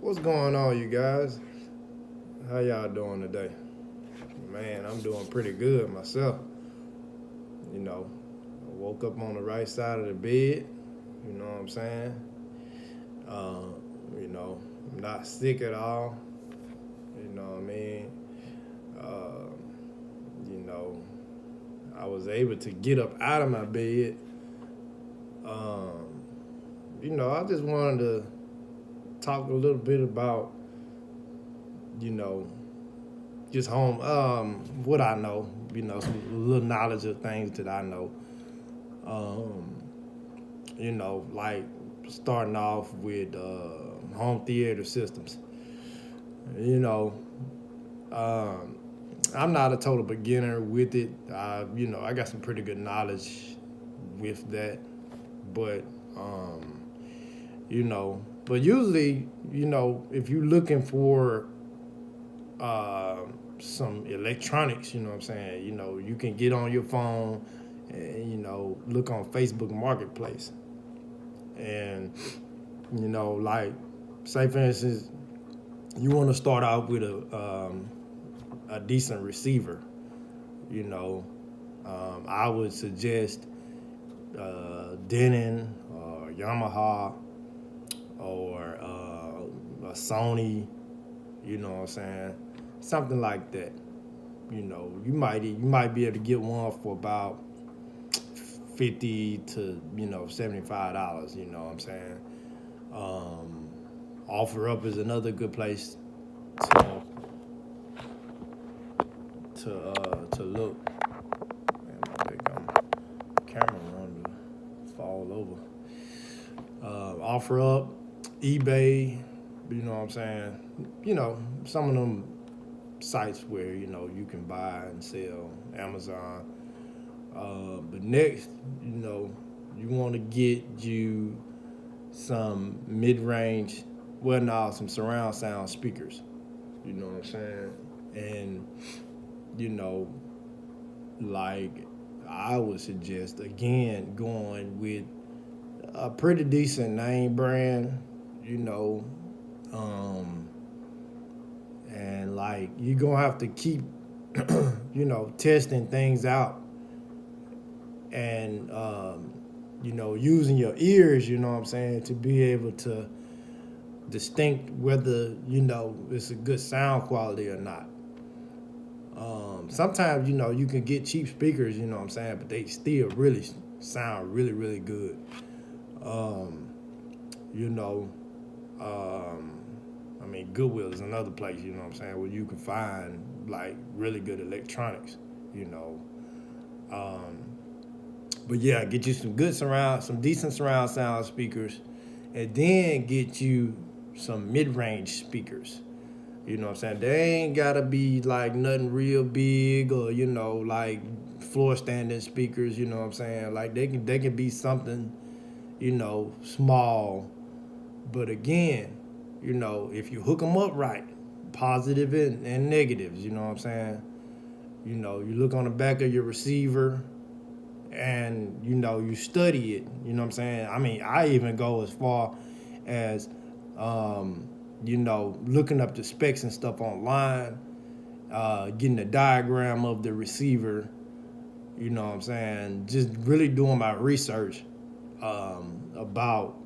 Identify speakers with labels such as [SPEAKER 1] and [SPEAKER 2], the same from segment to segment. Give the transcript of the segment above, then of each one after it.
[SPEAKER 1] What's going on, you guys? How y'all doing today? Man, I'm doing pretty good myself. I woke up on the right side of the bed. You know what I'm saying? Uh, I'm not sick at all. You know what I mean? Uh, you know, I was able to get up out of my bed. Um, I just wanted to talk a little bit about, you know, just home, what I know, some little knowledge of things that I know. Um, like starting off with home theater systems. You know, um, I'm not a total beginner with it. I got some pretty good knowledge with that, but um, but usually, if you're looking for uh, some electronics, you know what I'm saying, you can get on your phone and look on Facebook Marketplace, and like say for instance, you want to start out with a decent receiver. You know, I would suggest Denon or Yamaha or a Sony. You know what I'm saying? Something like that. You might be able to get one for about 50 to $75. You know what I'm saying? Um, Offer Up is another good place to to look. Man, I think camera wanted to fall over. Offer Up, eBay. You know what I'm saying? Some of them sites where you can buy and sell. Amazon. But next, you want to get you some mid-range, well, now some surround sound speakers. You know what I'm saying? And you know, like I would suggest again going with a pretty decent name brand. You know, um, and like you're gonna have to keep, testing things out and using your ears. You know what I'm saying, to be able to distinct whether it's a good sound quality or not. Sometimes you can get cheap speakers, you know what I'm saying, but they still really sound really really good. Um, you know, um, I mean Goodwill is another place, you know what I'm saying, where you can find like really good electronics. You know, um, but yeah, get you some decent surround sound speakers, and then get you some mid range speakers. You know what I'm saying? They ain't gotta be like nothing real big or like floor standing speakers. You know what I'm saying? Like they can be something small, but again, if you hook them up right, positive and negatives. You know what I'm saying? You look on the back of your receiver and you study it. You know what I'm saying? I mean, I even go as far as looking up the specs and stuff online, getting a diagram of the receiver. You know what I'm saying? Just really doing my research about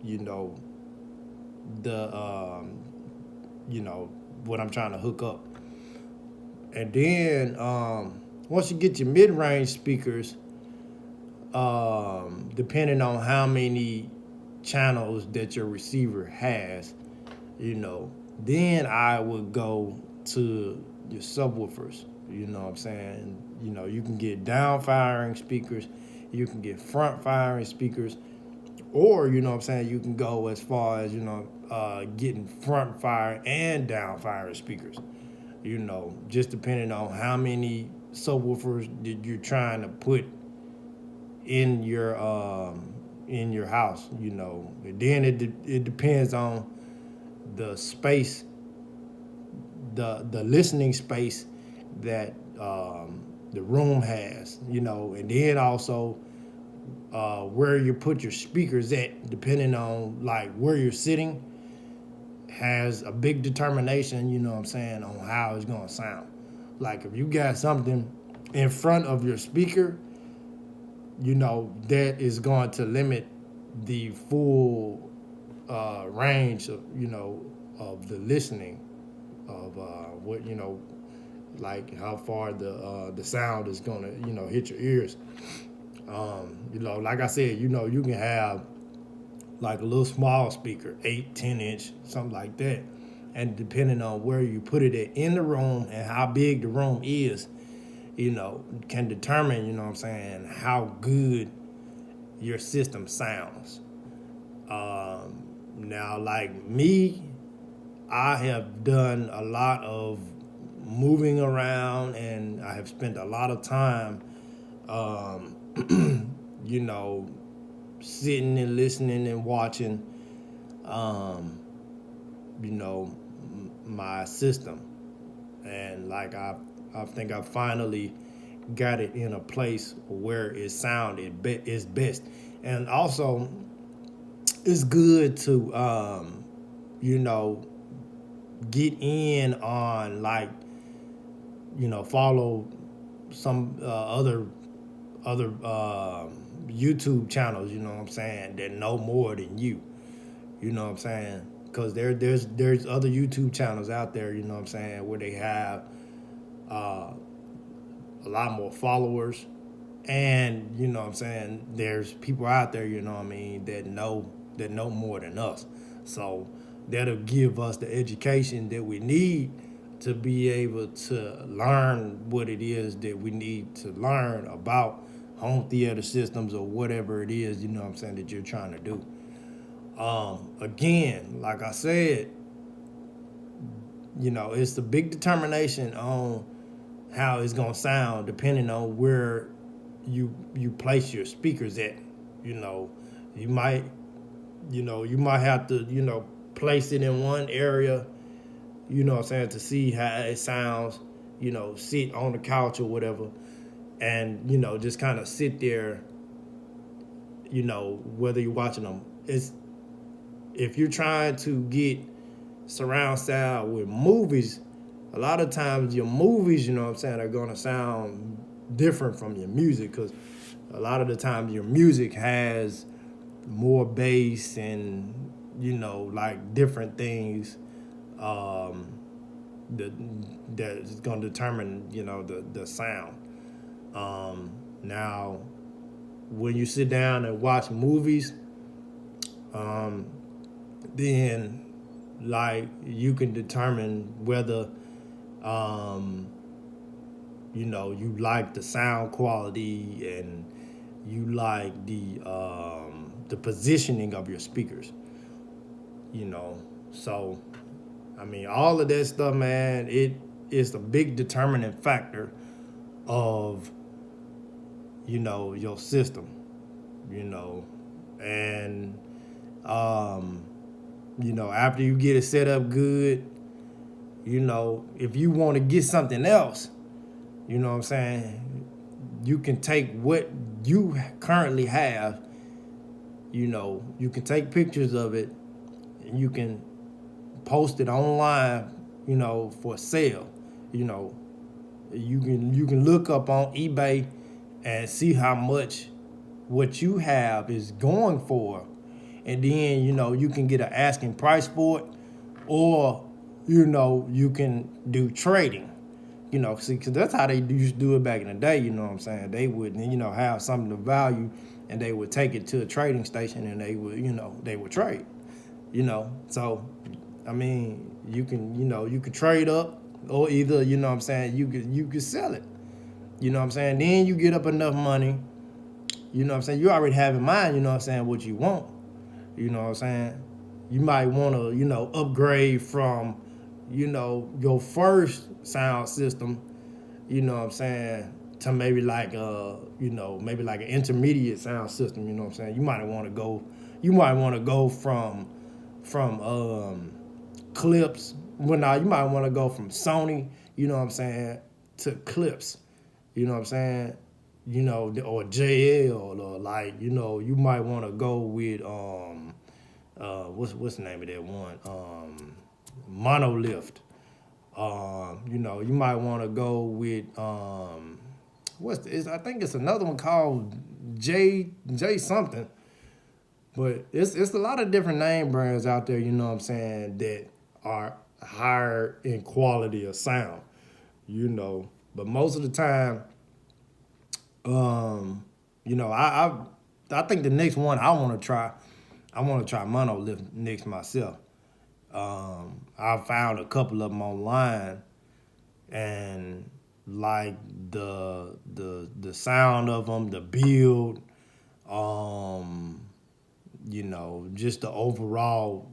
[SPEAKER 1] you know the what I'm trying to hook up, and then once you get your mid-range speakers, depending on how many channels that your receiver has, then I would go to your subwoofers. You know what I'm saying? You can get down firing speakers, you can get front firing speakers, or you know what I'm saying, you can go as far as getting front fire and down firing speakers. Just depending on how many subwoofers that you're trying to put in your house. And then it depends on the space, the listening space that the room has. And then also where you put your speakers at, depending on like where you're sitting, has a big determination, you know what I'm saying, on how it's gonna sound. Like if you got something in front of your speaker, you know, that is going to limit the full range of, you know, of the listening of what, you know, like how far the sound is gonna, you know, hit your ears. You know, like I said, you know, you can have like a little small speaker, 8, 10 inch, something like that. And depending on where you put it in the room and how big the room is, you know, can determine, you know what I'm saying, how good your system sounds. Now, like me, I have done a lot of moving around and I have spent a lot of time, you know, sitting and listening and watching, um, you know, my system. And like I think I finally got it in a place where it sounded is best. And also, it's good to, you know, get in on like, you know, follow some other YouTube channels, you know what I'm saying, that know more than you. You know what I'm saying? Because there's other YouTube channels out there, you know what I'm saying, where they have uh, a lot more followers, and you know what I'm saying, there's people out there, you know what I mean, that know more than us. So that'll give us the education that we need to be able to learn what it is that we need to learn about home theater systems or whatever it is, you know what I'm saying, that you're trying to do. Again, like I said, you know, it's the big determination on how it's gonna sound depending on where you place your speakers at. You know, you might, you know, you might have to, you know, place it in one area, you know what I'm saying, to see how it sounds, you know, sit on the couch or whatever, and, you know, just kind of sit there, you know, whether you're watching them. It's, if you're trying to get surround sound with movies, a lot of times your movies, you know what I'm saying, are going to sound different from your music, because a lot of the times your music has more bass and, you know, like different things um, that that's going to determine, you know, the sound. Now, when you sit down and watch movies, um, then like you can determine whether um, you know, you like the sound quality and you like the positioning of your speakers, you know. So I mean, all of that stuff, man, it is a big determining factor of, you know, your system, you know. And um, you know, after you get it set up good, you know, if you want to get something else, you know what I'm saying, you can take what you currently have, you know, you can take pictures of it and you can post it online, you know, for sale. You know, you can look up on eBay and see how much what you have is going for, and then, you know, you can get an asking price for it, or, you know, you can do trading. You know, see, because that's how they used to do it back in the day, you know what I'm saying? They would, you know, have something of value and they would take it to a trading station and they would, you know, they would trade, you know. So, I mean, you can, you know, you could trade up, or either, you know what I'm saying, you could sell it. You know what I'm saying? Then you get up enough money, you know what I'm saying? You already have in mind, you know what I'm saying, what you want. You know what I'm saying? You might want to, you know, upgrade from, you know, your first sound system, you know what I'm saying, to maybe like you know, maybe like an intermediate sound system, you know what I'm saying? You might want to go from clips. Well, now you might want to go from Sony, you know what I'm saying, to clips, you know what I'm saying, you know, or JL, or like, you know, you might want to go with what's the name of that one? Monolift. You know, you might want to go with I think it's another one called J something. But it's a lot of different name brands out there, you know what I'm saying, that are higher in quality of sound, you know. But most of the time, you know, I think the next one I want to try Monolift next myself. I found a couple of them online, and like the sound of them, the build, um, you know, just the overall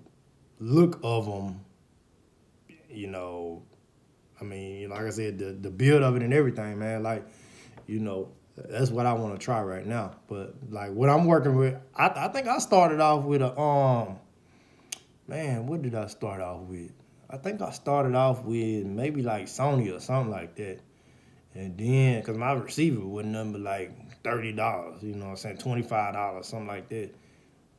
[SPEAKER 1] look of them, you know. I mean, like I said, the build of it and everything, man. Like, you know, that's what I want to try right now. But like what I'm working with, I think I started off with a man, what did I start off with? I think I started off with maybe like Sony or something like that. And then, because my receiver was nothing but like $30, you know what I'm saying, $25, something like that.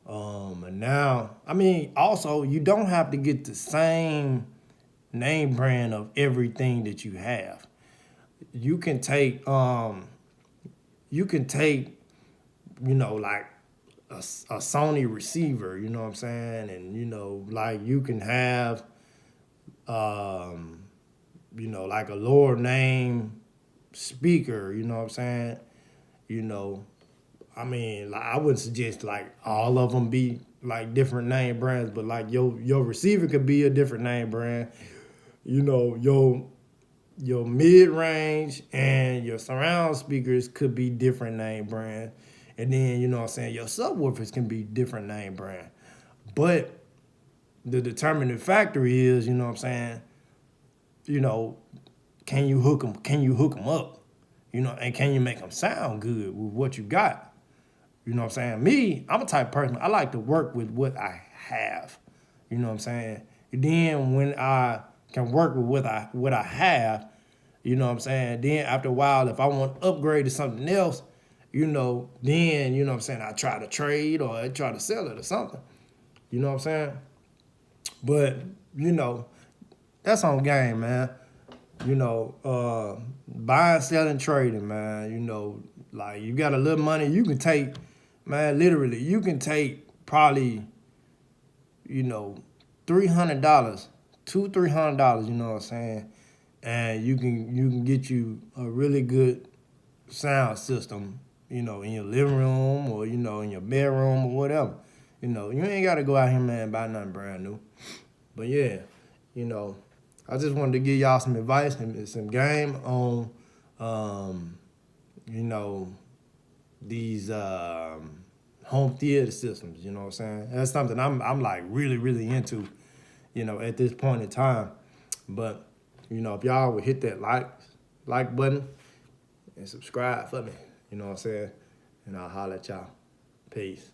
[SPEAKER 1] And now, I mean, also, you don't have to get the same name brand of everything that you have. You can take, you can take, you know, like a Sony receiver, you know what I'm saying? And, you know, like you can have, um, you know, like a lower name speaker, you know what I'm saying? You know, I mean, like, I wouldn't suggest like all of them be like different name brands, but like your receiver could be a different name brand. You know, your mid range and your surround speakers could be different name brand. And then, you know what I'm saying, your subwoofers can be different name brand. But the determining factor is, you know what I'm saying, you know, can you hook them up? You know, and can you make them sound good with what you got? You know what I'm saying? Me, I'm a type of person, I like to work with what I have. You know what I'm saying? And then when I can work with what I have, you know what I'm saying? Then after a while, if I want to upgrade to something else, you know, then, you know what I'm saying, I try to trade or I try to sell it or something. You know what I'm saying? But, you know, that's on game, man. You know, buying, selling, trading, man. You know, like you got a little money, you can take, man, literally, you can take probably, you know, $300, $300, you know what I'm saying? And you can get you a really good sound system, you know, in your living room or, you know, in your bedroom or whatever. You know, you ain't gotta go out here, man, and buy nothing brand new. But yeah, you know, I just wanted to give y'all some advice and some game on, you know, these home theater systems. You know what I'm saying? That's something I'm like really really into. You know, at this point in time. But you know, if y'all would hit that like button and subscribe for me, you know what I'm saying, and I'll holler at y'all. Peace.